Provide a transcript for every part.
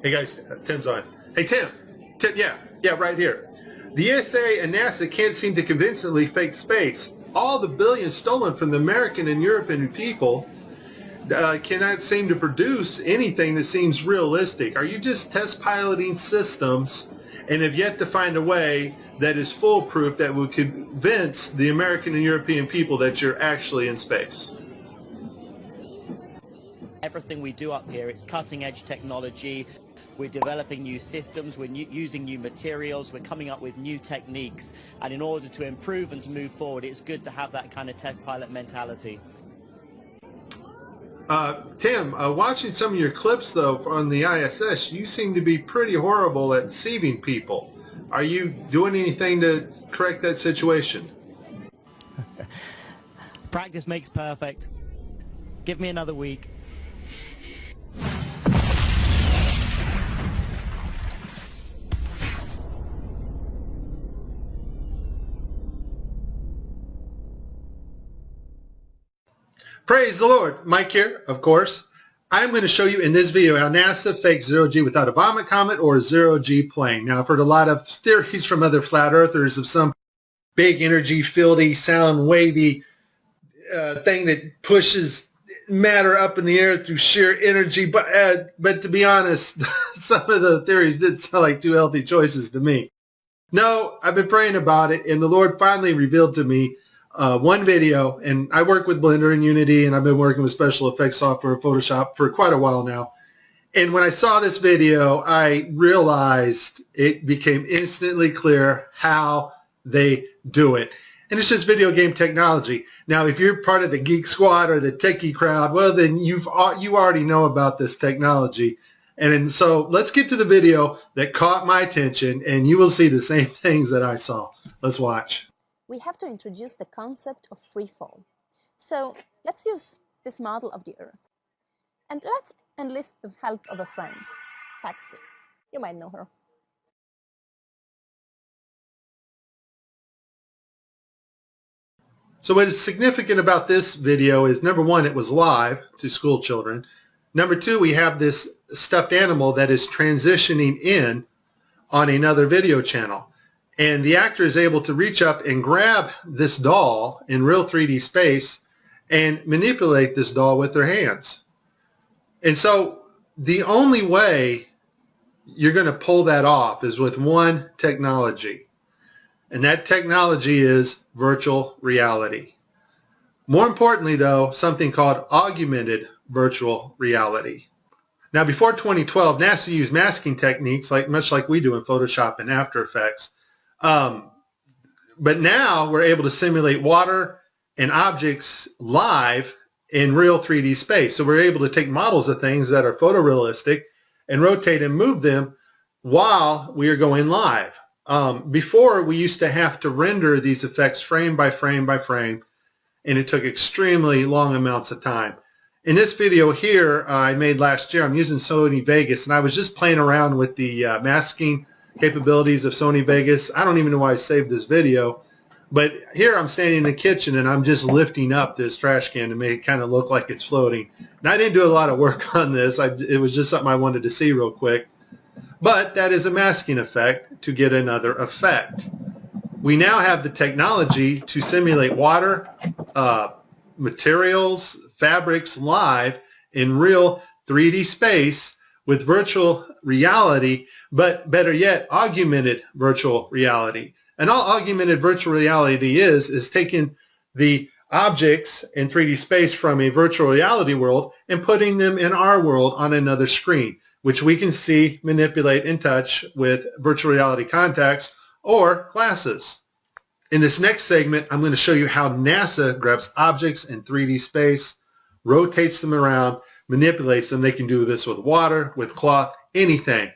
Hey guys, Tim's on. Hey Tim, yeah, right here. The ESA and NASA can't seem to convincingly fake space. All the billions stolen from the American and European people cannot seem to produce anything that seems realistic. Are you just test piloting systems and have yet to find a way that is foolproof that would convince the American and European people that you're actually in space? Everything we do up here, it's cutting edge technology. We're developing new systems, we're using new materials, we're coming up with new techniques. And in order to improve and to move forward, it's good to have that kind of test pilot mentality. Tim, watching some of your clips, though, on the ISS, you seem to be pretty horrible at deceiving people. Are you doing anything to correct that situation? Practice makes perfect. Give me another week. Praise the Lord. Mike here, of course. I'm going to show you in this video how NASA fakes zero-G without a vomit comet or a zero-G plane. Now, I've heard a lot of theories from other flat earthers of some big energy, fieldy, sound wavy thing that pushes matter up in the air through sheer energy. But to be honest, some of the theories did sound like two healthy choices to me. No, I've been praying about it, and the Lord finally revealed to me one video, and I work with Blender and Unity, and I've been working with special effects software, Photoshop, for quite a while now. And when I saw this video, I realized it became instantly clear how they do it. And it's just video game technology. Now, if you're part of the Geek Squad or the techie crowd, well, then you already know about this technology. And so let's get to the video that caught my attention, and you will see the same things that I saw. Let's watch. We have to introduce the concept of free fall. So let's use this model of the Earth. And let's enlist the help of a friend, Taxi. You might know her. So what is significant about this video is, number one, it was live to school children. Number two, we have this stuffed animal that is transitioning in on another video channel. And the actor is able to reach up and grab this doll in real 3D space and manipulate this doll with their hands. And so the only way you're going to pull that off is with one technology. And that technology is virtual reality. More importantly, though, something called augmented virtual reality. Now, before 2012, NASA used masking techniques much like we do in Photoshop and After Effects. But now we're able to simulate water and objects live in real 3D space. So we're able to take models of things that are photorealistic and rotate and move them while we are going live. Before, we used to have to render these effects frame by frame by frame, and it took extremely long amounts of time. In this video here I made last year, I'm using Sony Vegas, and I was just playing around with the masking capabilities of Sony Vegas. I don't even know why I saved this video, but here I'm standing in the kitchen and I'm just lifting up this trash can to make it kind of look like it's floating. And I didn't do a lot of work on this. It was just something I wanted to see real quick. But that is a masking effect to get another effect. We now have the technology to simulate water, materials, fabrics live in real 3D space with virtual reality, but better yet, augmented virtual reality. And all augmented virtual reality is taking the objects in 3D space from a virtual reality world and putting them in our world on another screen, which we can see, manipulate, and touch with virtual reality contacts or glasses. In this next segment, I'm going to show you how NASA grabs objects in 3D space, rotates them around, manipulates them. They can do this with water, with cloth, anything.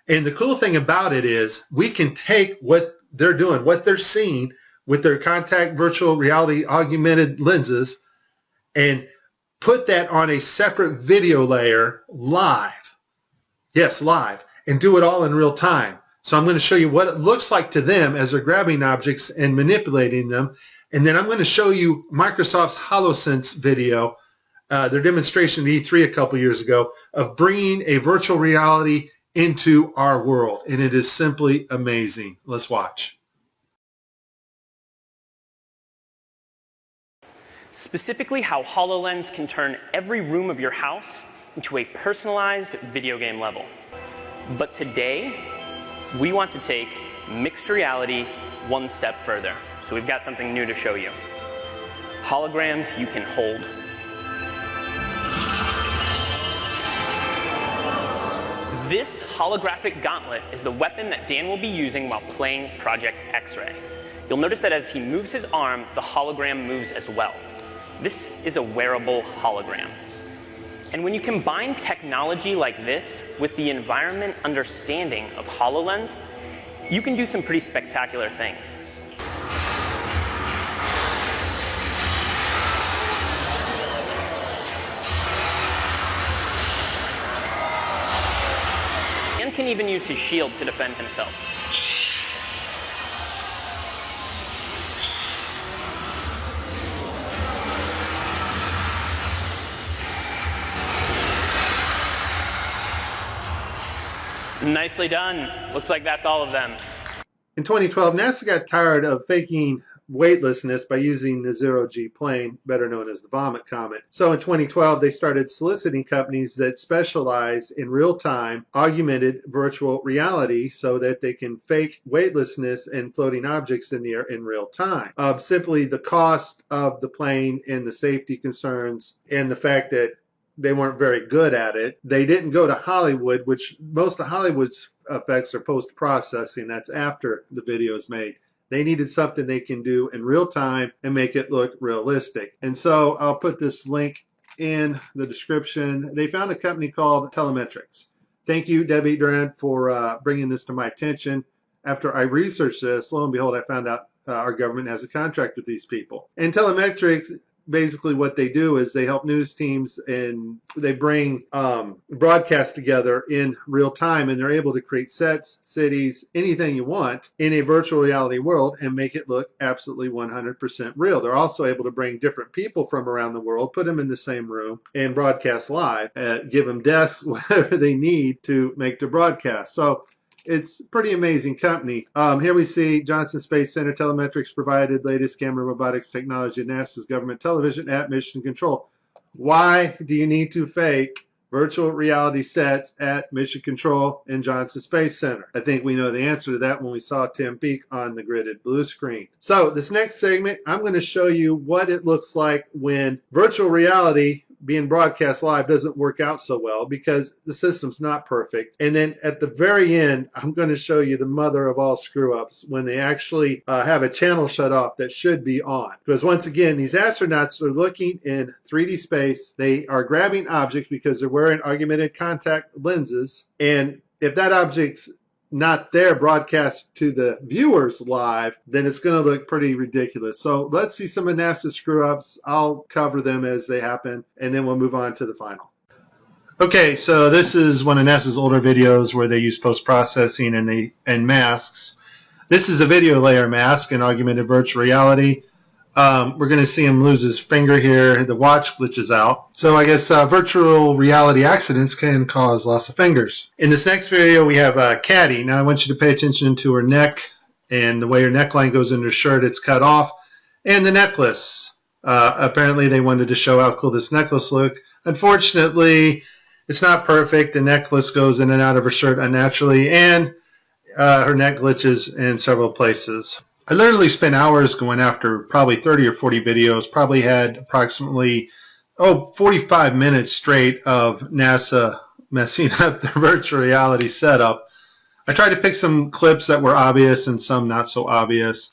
And the cool thing about it is we can take what they're doing, what they're seeing with their contact virtual reality augmented lenses, and put that on a separate video layer live. Yes, live. And do it all in real time. So I'm going to show you what it looks like to them as they're grabbing objects and manipulating them. And then I'm going to show you Microsoft's HoloSense video, their demonstration at E3 a couple years ago, of bringing a virtual reality into our world, and it is simply amazing. Let's watch. Specifically, how HoloLens can turn every room of your house into a personalized video game level. But today, we want to take mixed reality one step further. So we've got something new to show you. Holograms you can hold. This holographic gauntlet is the weapon that Dan will be using while playing Project X-Ray. You'll notice that as he moves his arm, the hologram moves as well. This is a wearable hologram. And when you combine technology like this with the environment understanding of HoloLens, you can do some pretty spectacular things. And can even use his shield to defend himself. Nicely done. Looks like that's all of them. In 2012, NASA got tired of faking weightlessness by using the zero-G plane, better known as the Vomit Comet. So in 2012, they started soliciting companies that specialize in real-time augmented virtual reality so that they can fake weightlessness and floating objects in the air in real time. Simply the cost of the plane and the safety concerns and the fact that they weren't very good at it. They didn't go to Hollywood, which most of Hollywood's effects are post-processing. That's after the video is made. They needed something they can do in real time and make it look realistic. And so I'll put this link in the description. They found a company called Telemetrics. Thank you, Debbie Durant, for bringing this to my attention. After I researched this, lo and behold, I found out our government has a contract with these people. And Telemetrics, basically what they do is they help news teams and they bring broadcasts together in real time, and they're able to create sets, cities, anything you want in a virtual reality world and make it look absolutely 100% real. They're also able to bring different people from around the world, put them in the same room and broadcast live, give them desks, whatever they need to make the broadcast. So it's a pretty amazing company. Here we see Johnson Space Center. Telemetrics provided latest camera robotics technology at NASA's government television at Mission Control. Why do you need to fake virtual reality sets at Mission Control and Johnson Space Center? I think we know the answer to that when we saw Tim Peake on the gridded blue screen. So this next segment, I'm going to show you what it looks like when virtual reality being broadcast live doesn't work out so well because the system's not perfect. And then at the very end, I'm going to show you the mother of all screw-ups when they actually have a channel shut off that should be on. Because once again, these astronauts are looking in 3D space. They are grabbing objects because they're wearing augmented contact lenses. And if that object's not there broadcast to the viewers live, then it's going to look pretty ridiculous. So let's see some of NASA's screw-ups. I'll cover them as they happen, and then we'll move on to the final. Okay, so this is one of NASA's older videos where they use post-processing and masks. This is a video layer mask in augmented virtual reality. We're going to see him lose his finger here. The watch glitches out. So I guess virtual reality accidents can cause loss of fingers. In this next video, we have Caddy. Now I want you to pay attention to her neck and the way her neckline goes in her shirt. It's cut off. And the necklace. Apparently they wanted to show how cool this necklace looked. Unfortunately, it's not perfect. The necklace goes in and out of her shirt unnaturally, and her neck glitches in several places. I literally spent hours going after probably 30 or 40 videos, probably had approximately 45 minutes straight of NASA messing up their virtual reality setup. I tried to pick some clips that were obvious and some not so obvious.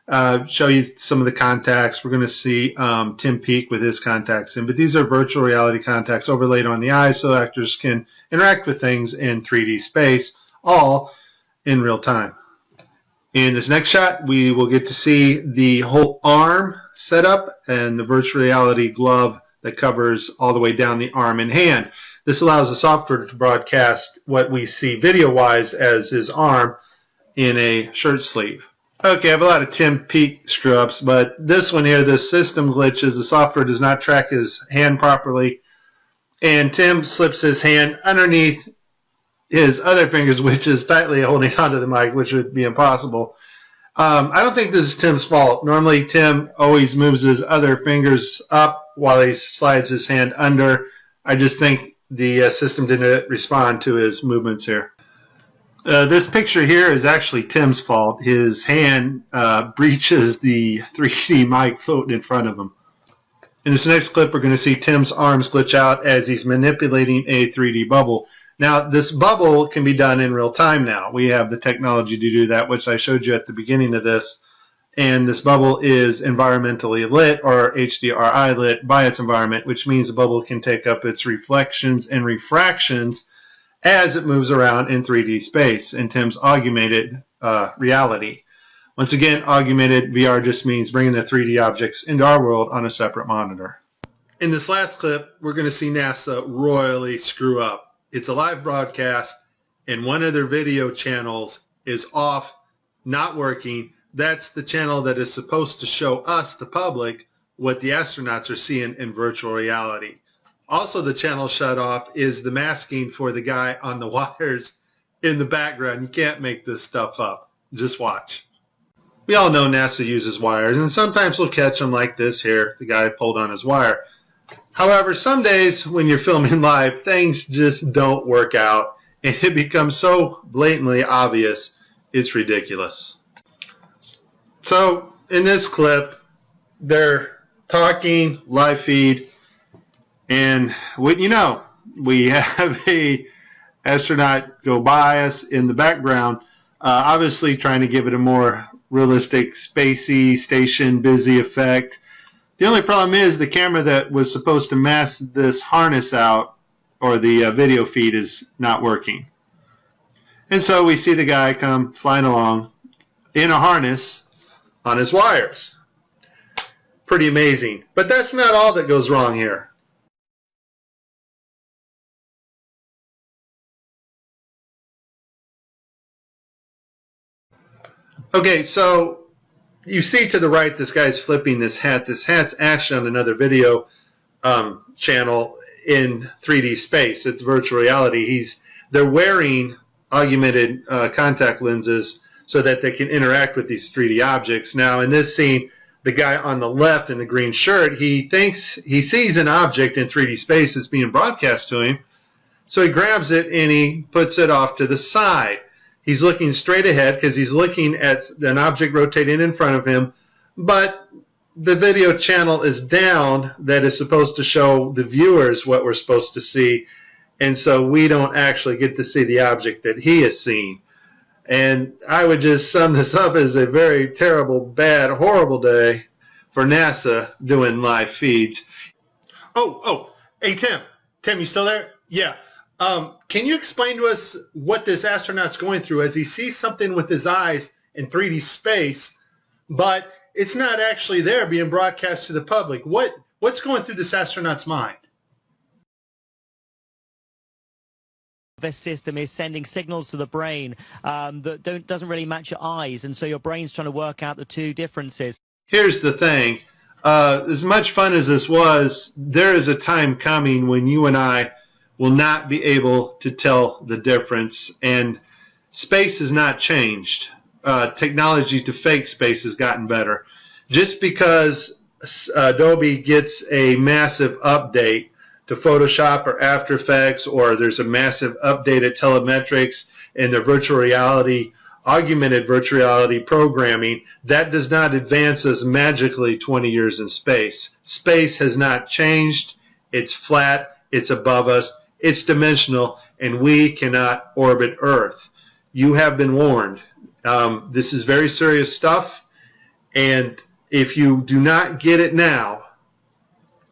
Show you some of the contacts. We're going to see Tim Peake with his contacts in, but these are virtual reality contacts overlaid on the eyes so actors can interact with things in 3D space, all in real time. In this next shot, we will get to see the whole arm setup and the virtual reality glove that covers all the way down the arm and hand. This allows the software to broadcast what we see video-wise as his arm in a shirt sleeve. Okay, I have a lot of Tim Peake screw-ups, but this one here, the system glitches. The software does not track his hand properly, and Tim slips his hand underneath his other fingers, which is tightly holding onto the mic, which would be impossible. I don't think this is Tim's fault. Normally, Tim always moves his other fingers up while he slides his hand under. I just think the system didn't respond to his movements here. This picture here is actually Tim's fault. His hand breaches the 3D mic floating in front of him. In this next clip, we're going to see Tim's arms glitch out as he's manipulating a 3D bubble. Now, this bubble can be done in real time now. We have the technology to do that, which I showed you at the beginning of this. And this bubble is environmentally lit, or HDRI lit, by its environment, which means the bubble can take up its reflections and refractions as it moves around in 3D space in Tim's augmented reality. Once again, augmented VR just means bringing the 3D objects into our world on a separate monitor. In this last clip, we're going to see NASA royally screw up. It's a live broadcast, and one of their video channels is off, not working. That's the channel that is supposed to show us, the public, what the astronauts are seeing in virtual reality. Also, the channel shut off is the masking for the guy on the wires in the background. You can't make this stuff up. Just watch. We all know NASA uses wires, and sometimes we'll catch them like this here. The guy pulled on his wire. However, some days when you're filming live, things just don't work out, and it becomes so blatantly obvious, it's ridiculous. So, in this clip, they're talking, live feed, and wouldn't you know, we have a astronaut go by us in the background, obviously trying to give it a more realistic, spacey, station busy effect. The only problem is the camera that was supposed to mask this harness out, or the video feed, is not working. And so we see the guy come flying along in a harness on his wires. Pretty amazing. But that's not all that goes wrong here. Okay, so you see to the right, this guy's flipping this hat. This hat's actually on another video channel in 3D space. It's virtual reality. They're wearing augmented contact lenses so that they can interact with these 3D objects. Now, in this scene, the guy on the left in the green shirt, he thinks he sees an object in 3D space that's being broadcast to him. So he grabs it and he puts it off to the side. He's looking straight ahead because he's looking at an object rotating in front of him, but the video channel is down that is supposed to show the viewers what we're supposed to see, and so we don't actually get to see the object that he is seeing. And I would just sum this up as a very terrible, bad, horrible day for NASA doing live feeds. Hey, Tim. Tim, you still there? Yeah. Can you explain to us what this astronaut's going through as he sees something with his eyes in 3D space, but it's not actually there being broadcast to the public? What's going through this astronaut's mind? This system is sending signals to the brain that doesn't really match your eyes, and so your brain's trying to work out the two differences. Here's the thing. As much fun as this was, there is a time coming when you and I will not be able to tell the difference, and space has not changed. Technology to fake space has gotten better. Just because Adobe gets a massive update to Photoshop or After Effects, or there's a massive update at Telemetrics and their virtual reality, augmented virtual reality programming, that does not advance us magically 20 years in space. Space has not changed. It's flat. It's above us. It's dimensional, and we cannot orbit Earth. You have been warned. This is very serious stuff, and if you do not get it now,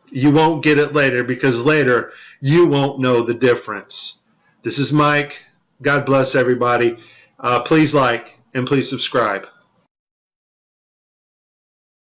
you won't get it later, because later you won't know the difference. This is Mike. God bless everybody. Please like and please subscribe.